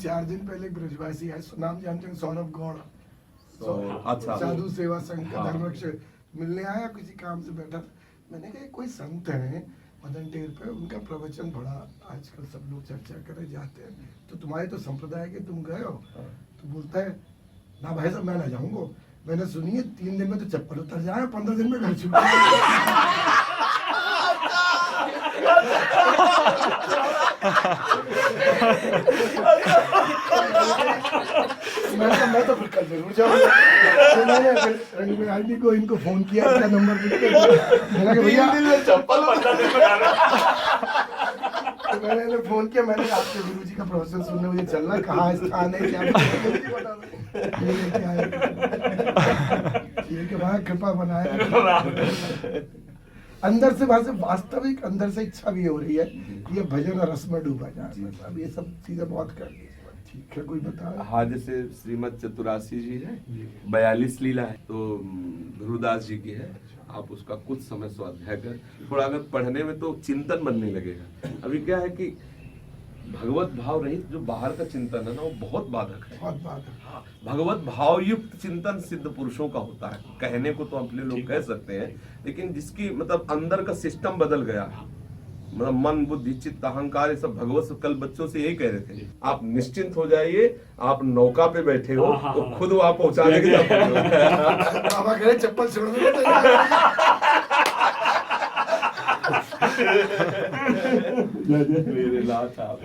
4 दिन पहले एक ब्रजवासी आए, नाम जानते हैं, सौरभ गौड़। अच्छा, साधु सेवा संघ का धर्मक्ष मिलने आया, किसी काम से बैठा। मैंने कहा कोई संत है मदन टेर पे, उनका प्रवचन बड़ा आजकल सब लोग चर्चा करे जाते हैं, तो तुम्हारे तो संप्रदाय के तुम गए हो? तो बोलता है ना भाई साहब मैं ना जाऊंगा, मैंने सुनी है 3 दिन में तो चप्पल उतर जाए, 15 दिन में घर छूट। मैं तो फिर कल जरूर जाऊंगा। तो मैंने फिर आदमी को इनको फोन किया, इनका नंबर मैंने कहा भैया चप्पल 15 दिन में जाना। तो मैंने इन्हें फोन किया, मैंने कहा आपके गुरु जी का प्रवचन सुनने मुझे चलना, कहाँ स्थान है, क्या ठीक है, वहाँ कृपा बनाया। अंदर से, वहां से वास्तविक अंदर से इच्छा भी हो रही है कि ये भजन और रस में डूबा जाए। अब ये सब चीजें बहुत कर ली, ठीक है, कोई बता। हाँ, जैसे श्रीमद चतुरासी जी है, 42 लीला है, तो ध्रुवदास जी की है। आप उसका कुछ समय स्वाध्याय कर, थोड़ा अगर पढ़ने में तो चिंतन बनने लगेगा। अभी क्या है कि भगवत भाव रहित जो बाहर का चिंतन है ना, वो बहुत बाधक है, बहुत बाधक। हाँ, भगवत भाव युक्त चिंतन सिद्ध पुरुषों का होता है। कहने को तो अपने लोग कह सकते हैं, लेकिन जिसकी मतलब अंदर का सिस्टम बदल गया, मतलब मन बुद्धि चित्त अहंकार, ये सब भगवत कल बच्चों से यही कह रहे थे, आप निश्चिंत हो जाइए, आप नौका पे बैठे हो तो खुद वहां पहुंचा देंगे। बाबा कह रहे चप्पल छोड़ दो। मेरे लाथ आप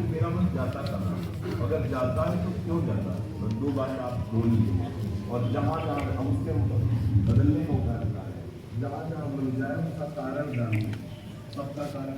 मेरा मन जाता कहाँ, अगर जाता है तो क्यों जाता है, 2 बार आप ढूंढ लीजिए, और जहाँ जहाँ हम उसके बदलने को करता है, जहाँ जहाँ मिल जाए उसका कारण जानिए। सबका कारण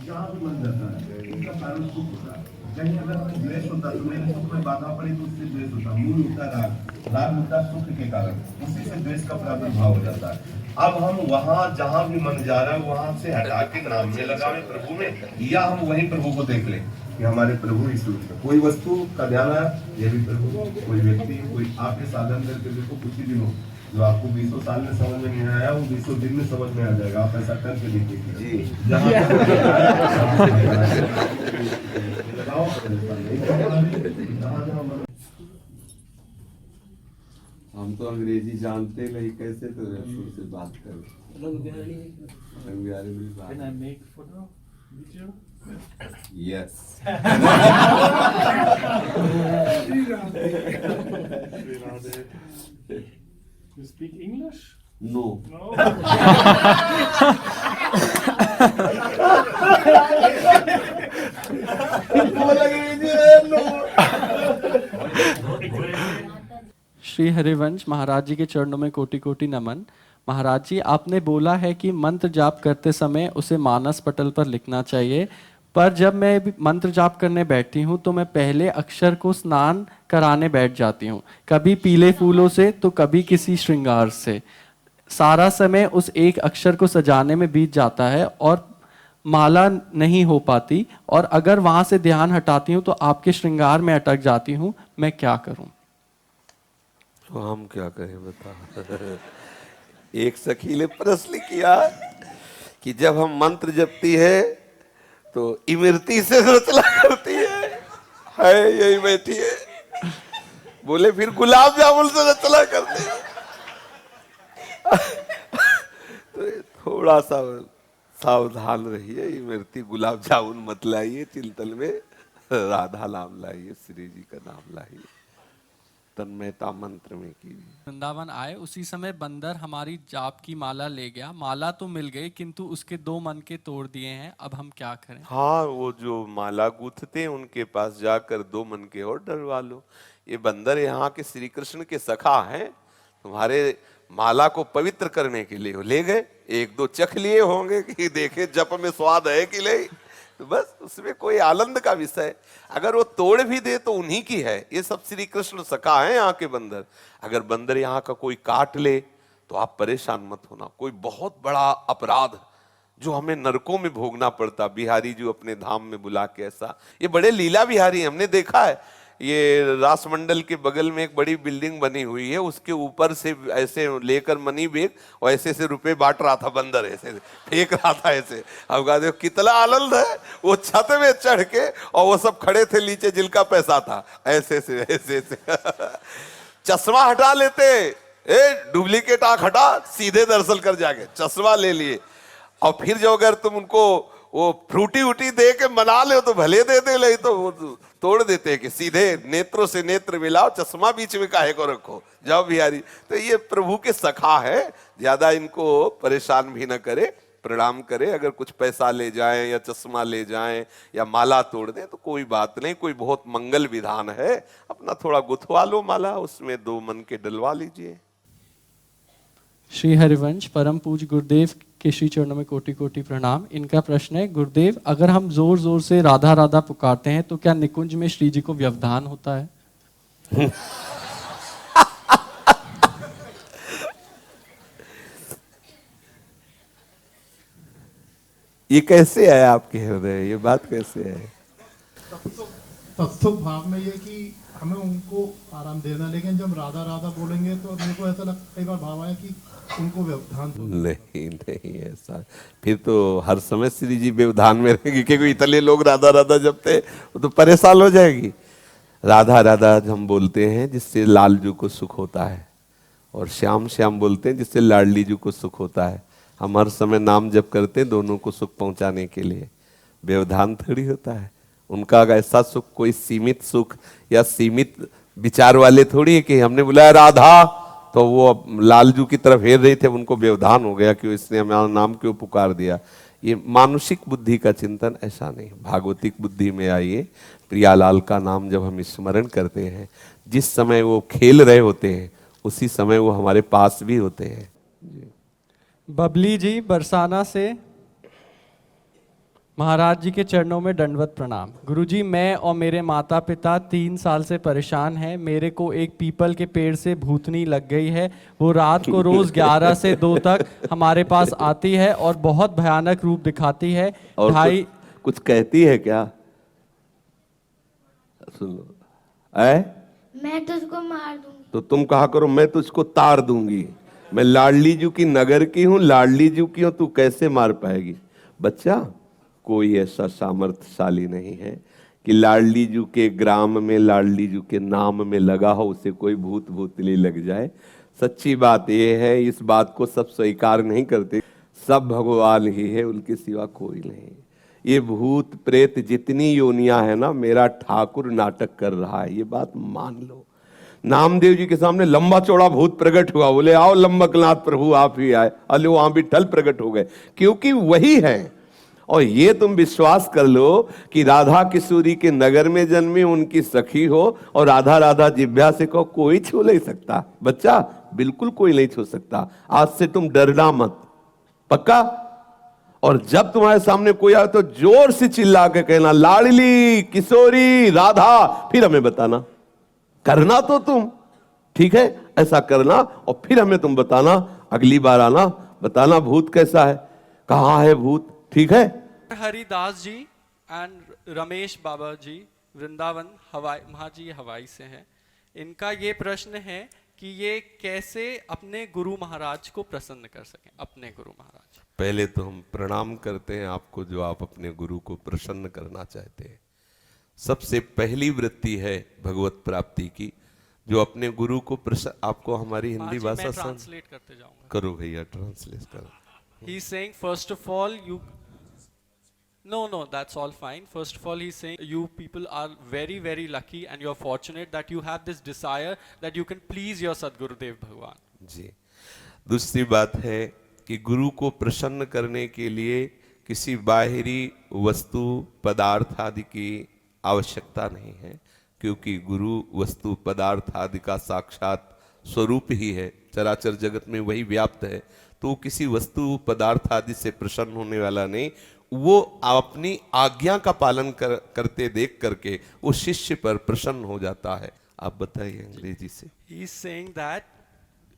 जहाँ भी मन जाता है उसका कारण सुख होता है। कहीं अगर द्वेष होता तो मेरे सुख में बाधा पड़ी तो उससे द्वेष होता। मूल होता राग, राग होता सुख के कारण, उसी से द्वेष का प्रादुर्भाव हो जाता है। अब हम वहाँ जहाँ भी मन जा रहा है वहां से हटा के नाम में लगावे प्रभु में, या हम वही प्रभु को देख ले कि हमारे प्रभु इस रूप में। कोई वस्तु का ध्यान आया, ये भी प्रभु। कोई व्यक्ति, कोई आपके साधन करके देखो, कुछ ही दिनों जो आपको 20 साल में समझ में नहीं आया, वो 20 दिन में समझ में आ जाएगा। आप ऐसा करके देखिए, जहाँ हम तो अंग्रेजी जानते नहीं, कैसे तो से बात करें। Yes, You speak English? No. Shri Harivansh Maharaj ji के चरणों में कोटि कोटि नमन। महाराज जी, आपने बोला है कि मंत्र जाप करते समय उसे मानस पटल पर लिखना चाहिए, पर जब मैं भी मंत्र जाप करने बैठती हूँ तो मैं पहले अक्षर को स्नान कराने बैठ जाती हूँ, कभी पीले फूलों से तो कभी किसी श्रृंगार से। सारा समय उस एक अक्षर को सजाने में बीत जाता है और माला नहीं हो पाती, और अगर वहां से ध्यान हटाती हूँ तो आपके श्रृंगार में अटक जाती हूँ। मैं क्या करूँ? तो हम क्या कहें बता। एक सखी ने प्रश्न किया कि जब हम मंत्र जपती है तो इमरती से रचना करती है यही बैठी है। बोले फिर गुलाब जामुन से रचना करते हैं। तो थोड़ा सा सावधान रहिए, इमरती गुलाब जामुन मत लाइए, चिंतन में राधा नाम लाइए, श्री जी का नाम लाइए, तन्मयता मंत्र में कीजिए। वृंदावन आए उसी समय बंदर हमारी जाप की माला ले गया। माला तो मिल गई किंतु उसके 2 मन के तोड़ दिए हैं। अब हम क्या करें? हाँ, वो जो माला गूंथते हैं उनके पास जाकर 2 मन के और डरवा लो। ये बंदर यहाँ के श्री कृष्ण के सखा हैं, तुम्हारे माला को पवित्र करने के लिए ले गए। 1-2 चख लिए होंगे कि देखे जप में स्वाद है कि नहीं, तो बस उसमें कोई आनंद का विषय। अगर वो तोड़ भी दे तो उन्हीं की है। ये सब श्री कृष्ण सखा है यहाँ के बंदर। अगर बंदर यहाँ का कोई काट ले तो आप परेशान मत होना। कोई बहुत बड़ा अपराध जो हमें नरकों में भोगना पड़ता, बिहारी जो अपने धाम में बुला के ऐसा, ये बड़े लीला बिहारी हैं, हमने देखा है। ये रासमंडल के बगल में एक बड़ी बिल्डिंग बनी हुई है, उसके ऊपर से ऐसे लेकर मनी बैग और ऐसे ऐसे रुपए बांट रहा था बंदर, ऐसे फेंक रहा था ऐसे। अब कहा देखो कितना आनंद है, वो छत में चढ़ के और वो सब खड़े थे नीचे जिनका पैसा था, ऐसे ऐसे ऐसे ऐसे चश्मा हटा लेते, डुप्लीकेट आंख हटा, सीधे दर्शन कर जाके चश्मा ले लिए। और फिर जो अगर तुम उनको वो फ्रूटी उटी दे के मना ले तो भले दे दे, नहीं तो वो तोड़ देते हैं कि सीधे नेत्रों से नेत्र मिलाओ, चश्मा बीच में काहे को रखो, जाओ बिहारी। तो ये प्रभु के सखा है, ज्यादा इनको परेशान भी न करे, प्रणाम करे। अगर कुछ पैसा ले जाएं या चश्मा ले जाएं या माला तोड़ दें तो कोई बात नहीं, कोई बहुत मंगल विधान है। अपना थोड़ा गुथवा लो माला, उसमें 2 मन के डलवा लीजिए। श्री हरिवंश परम पूज्य गुरुदेव के श्री चरणों में कोटि कोटि प्रणाम। इनका प्रश्न है, गुरुदेव अगर हम जोर जोर से राधा राधा पुकारते हैं तो क्या निकुंज में श्री जी को व्यवधान होता है? ये कैसे है आपके हृदय, ये बात कैसे है? तत्व भाव में ये कि हमें उनको आराम देना, लेकिन जब राधा राधा बोलेंगे तो मेरे को ऐसा लगता, कई बार भाव आया कि उनको व्यवधान। नहीं नहीं ऐसा, फिर तो हर समय श्री जी व्यवधान में रहेंगे, क्योंकि इतने लोग राधा राधा जपते वो तो परेशान हो जाएगी। राधा राधा हम बोलते हैं जिससे लालजू को सुख होता है, और श्याम श्याम बोलते हैं जिससे लाडली जू को सुख होता है। हम हर समय नाम जप करते हैं दोनों को सुख पहुंचाने के लिए, व्यवधान थोड़ी होता है। उनका ऐसा सुख कोई सीमित सुख या सीमित विचार वाले थोड़ी है कि हमने बुलाया राधा तो वो लालजू की तरफ हेर रहे थे, उनको व्यवधान हो गया कि इसने हमारा नाम क्यों पुकार दिया। ये मानुषिक बुद्धि का चिंतन ऐसा नहीं, भागवतिक बुद्धि में आइए। प्रियालाल का नाम जब हम स्मरण करते हैं, जिस समय वो खेल रहे होते हैं उसी समय वो हमारे पास भी होते हैं। बबली जी बरसाना से, महाराज जी के चरणों में दंडवत प्रणाम। गुरुजी, मैं और मेरे माता पिता 3 साल से परेशान हैं। मेरे को एक पीपल के पेड़ से भूतनी लग गई है। वो रात को रोज 11 से 2 तक हमारे पास आती है और बहुत भयानक रूप दिखाती है। और ढाई कुछ कहती है क्या? सुन लो, मैं तुझको मार दूंगी। तो तुम कहा करो मैं तुझको तार दूंगी। मैं लाडली जू की नगर की हूं, लाडली जू की हूं, तू कैसे मार पाएगी? बच्चा, कोई ऐसा सामर्थ्यशाली नहीं है कि लाडली जू के ग्राम में, लाडली जू के नाम में लगा हो उसे कोई भूत भूतली लग जाए। सच्ची बात यह है, इस बात को सब स्वीकार नहीं करते। सब भगवान ही है, उनके सिवा कोई नहीं। ये भूत प्रेत जितनी योनियां है ना, मेरा ठाकुर नाटक कर रहा है, ये बात मान लो। नामदेव जी के सामने लंबा चौड़ा भूत प्रकट हुआ, बोले आओ लंबकनाथ प्रभु आप ही आए, अले वहां भी ठल प्रकट हो गए, क्योंकि वही है। और ये तुम विश्वास कर लो कि राधा किशोरी के नगर में जन्मी, उनकी सखी हो, और राधा राधा जिभ्या से कहो, कोई छू नहीं सकता। बच्चा, बिल्कुल कोई नहीं छू सकता। आज से तुम डरना मत, पक्का? और जब तुम्हारे सामने कोई आए तो जोर से चिल्ला के कहना, लाडली किशोरी राधा, फिर हमें बताना। करना तो तुम, ठीक है, ऐसा करना, और फिर हमें तुम बताना। अगली बार आना, बताना भूत कैसा है, कहाँ है भूत, ठीक है? हरिदास जी एंड रमेश बाबा जी वृंदावन हवाई, महाजी हवाई से हैं। इनका ये प्रश्न है कि ये कैसे अपने गुरु महाराज को प्रसन्न कर सकें, अपने गुरु महाराज। पहले तो हम प्रणाम करते हैं आपको, जो आप अपने गुरु को प्रसन्न करना चाहते हैं। सबसे पहली वृत्ति है भगवत प्राप्ति की, जो अपने गुरु को आपको हमारी हिंदी भाषा ट्रांसलेट करते जाऊंगा। करो भैया, ट्रांसलेट करो। He is saying, first of all, you... No, that's all fine. First of all, he's saying you people are very, very lucky and you're fortunate that you have this desire that you can please your Sadgurudev Bhagwan. जी, दूसरी बात है कि गुरु को प्रसन्न करने के लिए किसी बाहरी वस्तु पदार्थ आदि की आवश्यकता नहीं है, क्योंकि गुरु वस्तु पदार्थ आदि का साक्षात स्वरूप ही है, चराचर जगत में वही व्याप्त है। तो किसी वस्तु पदार्थ आदि से प्रसन्न होने वाला नहीं, वो अपनी आज्ञा का पालन करते देख करके उस शिष्य पर प्रसन्न हो जाता है। आप बताइए अंग्रेजी से। He is saying that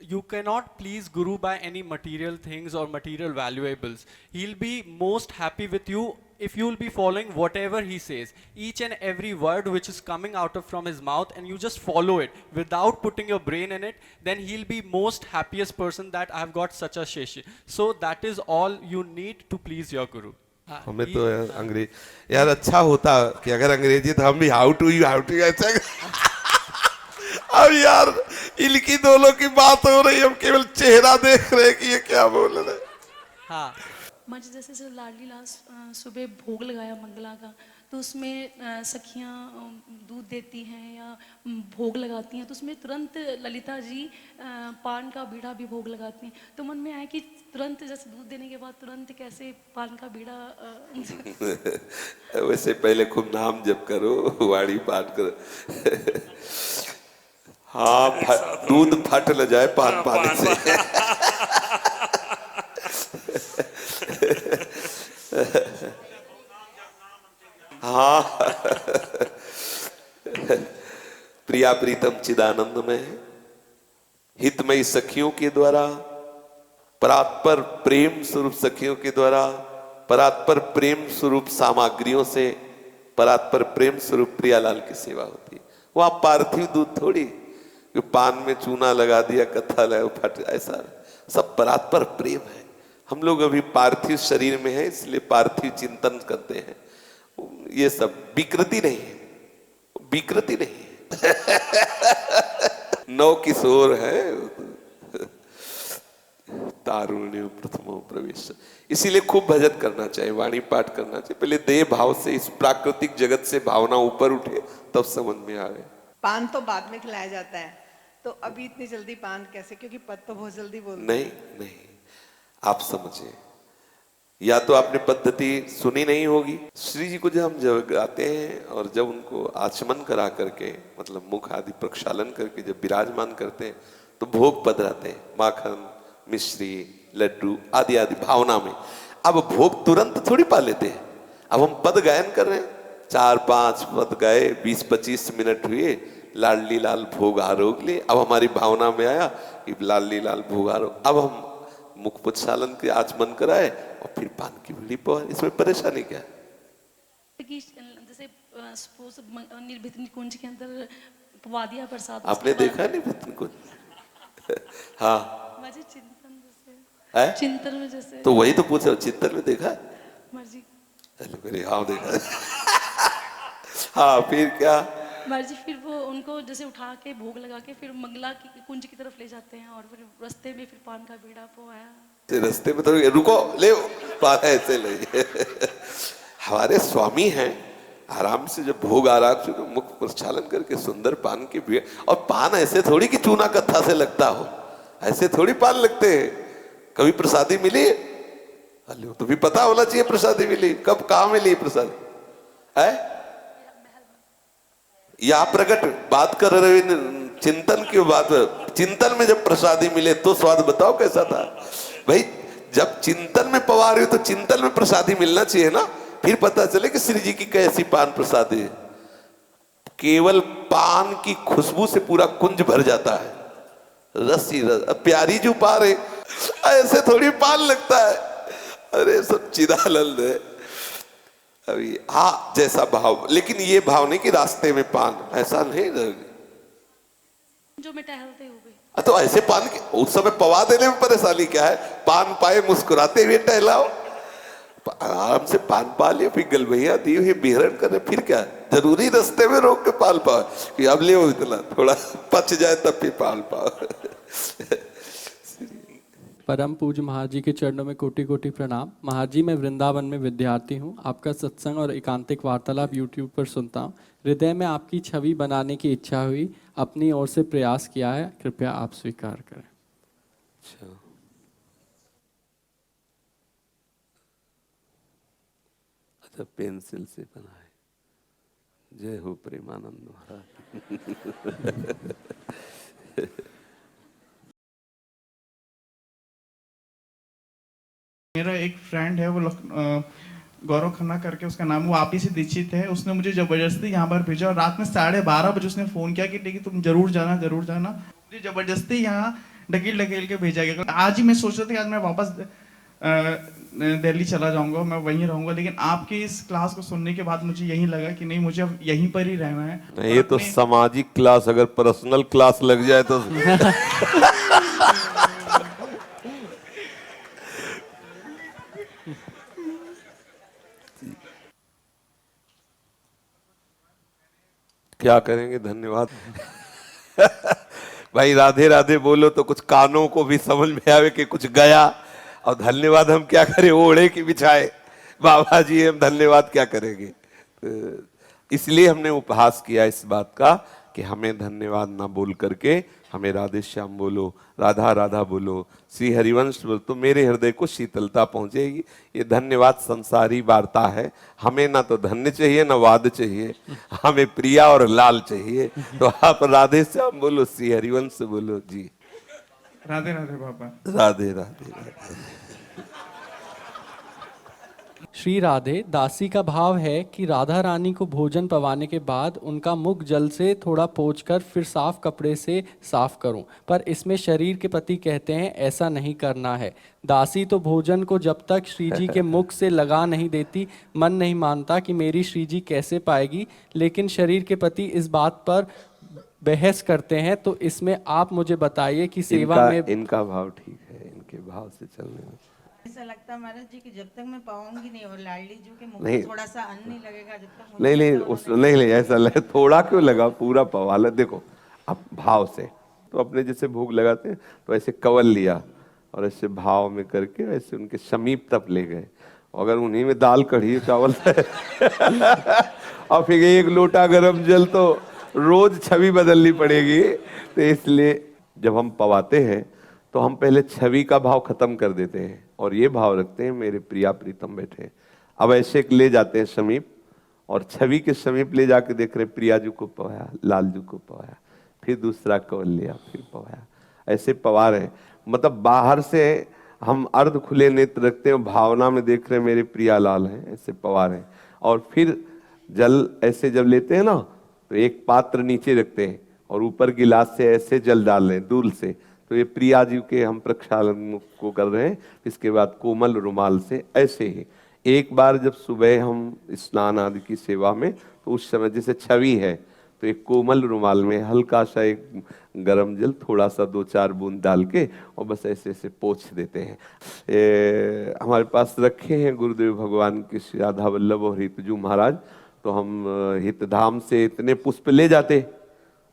you cannot please Guru by any material things or material valuables. He'll be most happy with you if you will be following whatever he says, each and every word which is coming out of from his mouth, and you just follow it without putting your brain in it. Then he'll be most happiest person that I've got such a Sheshi. So that is all you need to please your Guru. हमें तो अंग्रेज यार अच्छा होता कि अगर अंग्रेजी तो हम भी हाउ टू ऐसा अब यार इनकी दोनों की बात हो रही, हम केवल चेहरा देख रहे हैं कि ये क्या बोल रहे। हाँ माँ जी जैसे लाडली लाल सुबह भोग लगाया मंगला का, तो उसमें सखियाँ दूध देती हैं या भोग लगाती हैं, तो उसमें तुरंत ललिता जी पान का बीड़ा भी भोग लगाती हैं। तो मन में आया कि तुरंत जैसे दूध देने के बाद तुरंत कैसे पान का बीड़ा वैसे पहले खूब नाम जप करो, वाणी पाठ करो। हाँ दूध फट न जाए पान पाने से। हाँ प्रिया प्रीतम चिदानंद में हितमयी सखियों के द्वारा, परात्पर प्रेम स्वरूप सखियों के द्वारा, परात्पर प्रेम स्वरूप सामग्रियों से परात्पर प्रेम स्वरूप प्रियालाल की सेवा होती है। वहां पार्थिव दूध थोड़ी पान में चूना लगा दिया, कथा लगा फट, ऐसा सब परात्पर प्रेम है। हम लोग अभी पार्थिव शरीर में है, इसलिए पार्थिव चिंतन करते हैं। ये सब विकृति नहीं है, विकृति नहीं है। नौ किशोर है, तारुण्य प्रथमो प्रवेश। इसीलिए खूब भजन करना चाहिए, वाणी पाठ करना चाहिए। पहले देह भाव से इस प्राकृतिक जगत से भावना ऊपर उठे, तब समझ में आवे। पान तो बाद में खिलाया जाता है, तो अभी इतनी जल्दी पान कैसे? क्योंकि पद तो बहुत जल्दी बोलते हैं। नहीं, आप समझिए, या तो आपने पद्धति सुनी नहीं होगी। श्री जी को जब हम गाते हैं और जब उनको आचमन करा करके, मतलब मुख आदि प्रक्षालन करके जब विराजमान करते हैं, तो भोग पद रहते हैं, माखन, मिश्री, लड्डू आदि आदि भावना में। अब भोग तुरंत थोड़ी पा लेते हैं। अब हम पद गायन कर रहे हैं, 4-5 पद गाए, 20-25 मिनट हुए, लाडली लाल भोग आरोग ले। अब हमारी भावना में आया कि लाडली लाल भोग आरोग, अब हम मुख पुच्छालन के आचमन कराए और फिर पान की बीड़ी पवाए। इसमें परेशानी क्या है? जैसे निर्भित निकुंज के अंदर पवा दिया प्रसाद, आपने देखा निर्भित निकुंज? हाँ चिंतन जैसे, चिंतन में जैसे, तो वही तो पूछे, चिंतन में देखा है? मर्जी मेरे हाँ देखा है। हाँ फिर क्या? मर्जी फिर वो उनको जैसे उठा के भोग लगा के फिर मंगला की कुंज की तरफ ले जाते हैं, और फिर रास्ते में फिर पान का बीड़ा पवाया। रास्ते में तो रुको, ले पान ऐसे ले। हमारे स्वामी हैं, आराम से जब भोग आराम से मुख प्रक्षालन करके सुंदर पान की बीड़ा। और पान ऐसे थोड़ी कि चूना कत्था से लगता हो, ऐसे थोड़ी पान लगते हैं। कभी प्रसादी मिली? तो भी पता होना चाहिए प्रसादी मिली कब, कहाँ मिली प्रसादी है? या प्रकट बात कर रहे चिंतन की बात, चिंतन में जब प्रसादी मिले तो स्वाद बताओ कैसा था भाई। जब चिंतन में पवा रहे हो तो चिंतन में प्रसादी मिलना चाहिए ना, फिर पता चले कि श्री जी की कैसी पान प्रसादी है। केवल पान की खुशबू से पूरा कुंज भर जाता है, रस ही रस। अब प्यारी जो पा रहे ऐसे थोड़ी पान लगता है, अरे सब चिदानंद है। अभी हाँ जैसा भाव, लेकिन ये भाव नहीं कि रास्ते में पान, ऐसा नहीं जो मैं टहलते हुए। तो ऐसे पान के उस समय पवा देने में परेशानी क्या है? पान पाए मुस्कुराते हुए टहलाओ, आराम से पान पा लियो, फिर गलबैया दी हुई बिहरण करे, फिर क्या जरूरी रास्ते में रोक के पान पाओ कि अब ले इतना थोड़ा पच जाए तब फिर पान पाओ। परम पूज्य महाराज जी के चरणों में कोटि कोटि प्रणाम। महाराज जी मैं वृंदावन में विद्यार्थी हूँ, आपका सत्संग और एकांतिक वार्तालाप यूट्यूब पर सुनता हूँ। हृदय में आपकी छवि बनाने की इच्छा हुई, अपनी ओर से प्रयास किया है, कृपया आप स्वीकार करें। अच्छा पेंसिल से बनाए। जय हो प्रेमानंद महाराज। मेरा एक फ्रेंड है, वो गौरव खन्ना करके उसका नाम, वो आप ही से दीक्षित है। उसने मुझे जबरदस्ती यहाँ पर भेजा और रात में 12:30 बजे उसने फ़ोन किया कि ठीक है तुम जरूर जाना, जरूर जाना। मुझे जबरदस्ती यहाँ ढकेल ढकेल के भेजा गया। आज ही मैं सोच रहा था कि आज मैं वापस दिल्ली चला जाऊंगा, मैं वहीं रहूंगा, लेकिन आपकी इस क्लास को सुनने के बाद मुझे यही लगा कि नहीं, मुझे अब यहीं पर ही रहना है। नहीं, ये तो सामाजिक क्लास, अगर पर्सनल क्लास लग जाए तो क्या करेंगे। धन्यवाद भाई, राधे राधे बोलो तो कुछ कानों को भी समझ में आवे कि कुछ गया। और धन्यवाद हम क्या करें, ओढ़े की बिछाए बाबा जी, हम धन्यवाद क्या करेंगे। तो इसलिए हमने उपहास किया इस बात का कि हमें धन्यवाद ना बोल करके हमें राधे श्याम बोलो, राधा राधा बोलो, श्री हरिवंश बोलो, तो मेरे हृदय को शीतलता पहुंचेगी। ये धन्यवाद संसारी वार्ता है, हमें ना तो धन्य चाहिए ना वाद चाहिए, हमें प्रिया और लाल चाहिए। तो आप राधे श्याम बोलो, श्री हरिवंश बोलो जी। राधे राधे बाबा। राधे राधे राधे। श्री राधे, दासी का भाव है कि राधा रानी को भोजन पवाने के बाद उनका मुख जल से थोड़ा पोंछकर फिर साफ कपड़े से साफ करूं, पर इसमें शरीर के पति कहते हैं ऐसा नहीं करना है। दासी तो भोजन को जब तक श्री जी के मुख से लगा नहीं देती मन नहीं मानता कि मेरी श्री जी कैसे पाएगी, लेकिन शरीर के पति इस बात पर बहस करते हैं। तो इसमें आप मुझे बताइए कि सेवा में इनका भाव ठीक है, इनके भाव से चलने में ऐसा लगता है महाराज जी कि जब तक मैं पाऊंगी नहीं और लाडली जी के मुख नहीं, में थोड़ा सा अन्न नहीं लगेगा जब तक नहीं ऐसा लगे, थोड़ा क्यों लगा, पूरा पवाला। देखो अब भाव से तो अपने जैसे भोग लगाते हैं तो ऐसे कवल लिया और ऐसे भाव में करके ऐसे उनके समीप तक ले गए। अगर उन्हीं में दाल कढ़ी चावल और फिर एक लोटा गरम जल, तो रोज छवि बदलनी पड़ेगी। तो इसलिए जब हम पवाते हैं तो हम पहले छवि का भाव खत्म कर देते हैं और ये भाव रखते हैं मेरे प्रिया प्रीतम बैठे। अब ऐसे ले जाते हैं समीप और छवि के समीप ले जाके देख रहे प्रिया जी को पवाया, लाल जी को पवाया, फिर दूसरा कवल लिया, फिर पवाया, ऐसे पवा रहे। मतलब बाहर से हम अर्ध खुले नेत्र रखते हैं, भावना में देख रहे हैं मेरे प्रिया लाल हैं, ऐसे पवा रहे हैं। और फिर जल ऐसे जब लेते हैं ना तो एक पात्र नीचे रखते हैं और ऊपर गिलास से ऐसे जल डाल रहे हैं दूर से, तो ये प्रिया जी के हम प्रक्षालन को कर रहे हैं। इसके बाद कोमल रुमाल से ऐसे ही एक बार जब सुबह हम स्नान आदि की सेवा में, तो उस समय जैसे छवि है तो एक कोमल रुमाल में हल्का सा एक गरम जल थोड़ा सा 2-4 बूंद डाल के और बस ऐसे ऐसे पोंछ देते हैं। हमारे पास रखे हैं गुरुदेव भगवान के श्री राधा वल्लभ और हितजू महाराज, तो हम हितधाम से इतने पुष्प ले जाते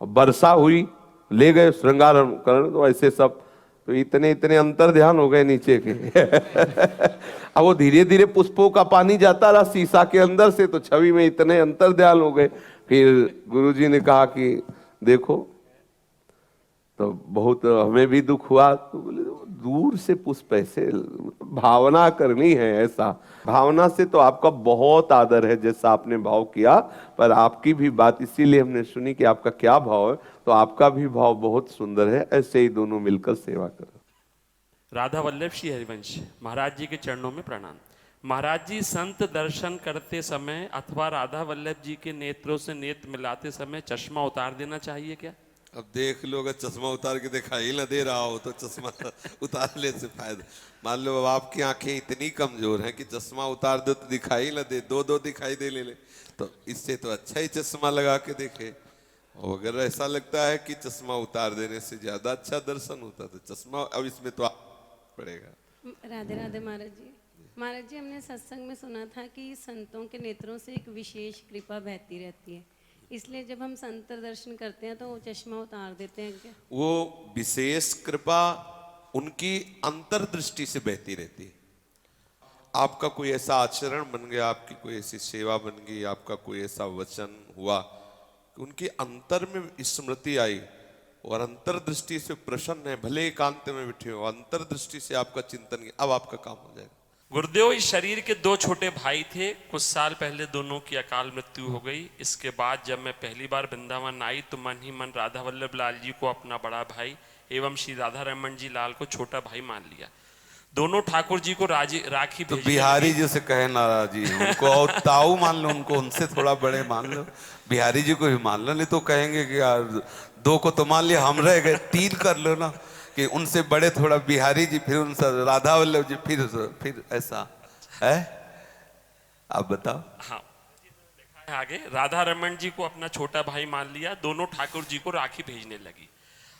और वर्षा हुई ले गए श्रृंगार कर, तो ऐसे सब तो इतने इतने अंतर ध्यान हो गए नीचे के अब वो धीरे धीरे पुष्पों का पानी जाता रहा शीशा के अंदर से, तो छवि में इतने अंतर ध्यान हो गए। फिर गुरुजी ने कहा कि देखो, तो बहुत हमें भी दुख हुआ। तो बोले दूर से पुष्प ऐसे, भावना करनी है ऐसा। भावना से तो आपका बहुत आदर है जैसा आपने भाव किया, पर आपकी भी बात इसीलिए हमने सुनी कि आपका क्या भाव है, तो आपका भी भाव बहुत सुंदर है। ऐसे ही दोनों मिलकर सेवा करो। राधा वल्लभ श्री हरिवंश महाराज जी के चरणों में प्रणाम। महाराज जी, संत दर्शन करते समय अथवा राधा वल्लभ जी के नेत्रों से नेत्र मिलाते समय चश्मा उतार देना चाहिए क्या? अब देख लो, अगर चश्मा उतार के दिखाई ना दे रहा हो तो चश्मा उतारने से फायदा। मान लो अब आपकी आंखें इतनी कमजोर हैं कि चश्मा उतार दो तो दिखाई ना दे, दो दिखाई दे ले, तो इससे तो अच्छा ही चश्मा लगा के देखे। और अगर ऐसा लगता है कि चश्मा उतार देने से ज्यादा अच्छा दर्शन होता तो चश्मा, अब इसमें तो पड़ेगा। राधे राधे महाराज जी। महाराज जी, हमने सत्संग में सुना था कि संतों के नेत्रों से एक विशेष कृपा बहती रहती है, इसलिए जब हम संत दर्शन करते हैं तो वो चश्मा उतार देते हैं क्या? वो विशेष कृपा उनकी अंतर्दृष्टि से बहती रहती है। आपका कोई ऐसा आचरण बन गया, आपकी कोई ऐसी सेवा बन गई, आपका कोई ऐसा वचन हुआ कि उनकी अंतर में स्मृति आई और अंतर्दृष्टि से प्रसन्न है, भले एकांत में बैठे हो, अंतर्दृष्टि से आपका चिंतन, अब आपका काम हो जाएगा। गुरुदेव, इस शरीर के 2 छोटे भाई थे, कुछ साल पहले दोनों की अकाल मृत्यु हो गई। इसके बाद जब मैं पहली बार वृंदावन आई तो मन ही मन राधा वल्लभ लाल जी को अपना बड़ा भाई एवं श्री राधा रमन जी लाल को छोटा भाई मान लिया। दोनों ठाकुर जी को राखी तो बिहारी जी से कहे नाराज जी उनको, और ताऊ मान लो उनको, उनसे थोड़ा बड़े मान लो, बिहारी जी को भी मान लो, नहीं तो कहेंगे कि यार 2 को तो मान लिया, हम रह गए, 3 कर लो ना। कि उनसे बड़े थोड़ा बिहारी जी, फिर उनसे राधा वल्लभ जी, फिर ऐसा है। आप बताओ। हाँ, आगे राधा रमन जी को अपना छोटा भाई मान लिया, दोनों ठाकुर जी को राखी भेजने लगी।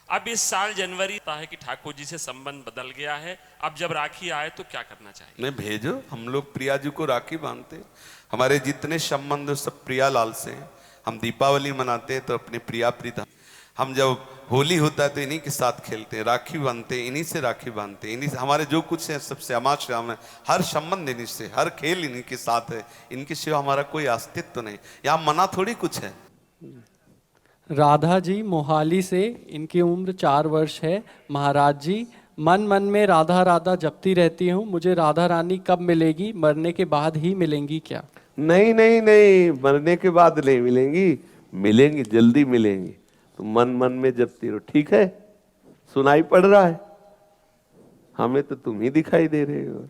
अब इस साल जनवरी आता है कि ठाकुर जी से संबंध बदल गया है, अब जब राखी आए तो क्या करना चाहिए? नहीं, भेजो। हम लोग प्रिया जी को राखी बांधते हैं, हमारे जितने संबंध सब प्रिया लाल से हैं। हम दीपावली मनाते हैं तो अपने प्रिया प्रीता, हम जब होली होता है तो इन्हीं के साथ खेलते हैं, राखी बांधते हैं, इन्हीं से राखी बांधते हैं, इन्हीं से हमारे जो कुछ है सब श्यामा श्याम है, हर संबंध इन्हीं से, हर खेल इन्हीं के साथ है, इनके सिवा हमारा कोई अस्तित्व नहीं। यहाँ मना थोड़ी कुछ है। राधा जी मोहाली से, इनकी उम्र 4 वर्ष है। महाराज जी, मन मन में राधा राधा जपती रहती हूँ, मुझे राधा रानी कब मिलेगी? मरने के बाद ही मिलेंगी क्या? नहीं नहीं नहीं, मरने के बाद नहीं मिलेंगी, मिलेंगी, जल्दी मिलेंगी। तो मन मन में जपती रहो, ठीक है? सुनाई पड़ रहा है? हमें तो तुम ही दिखाई दे रहे हो।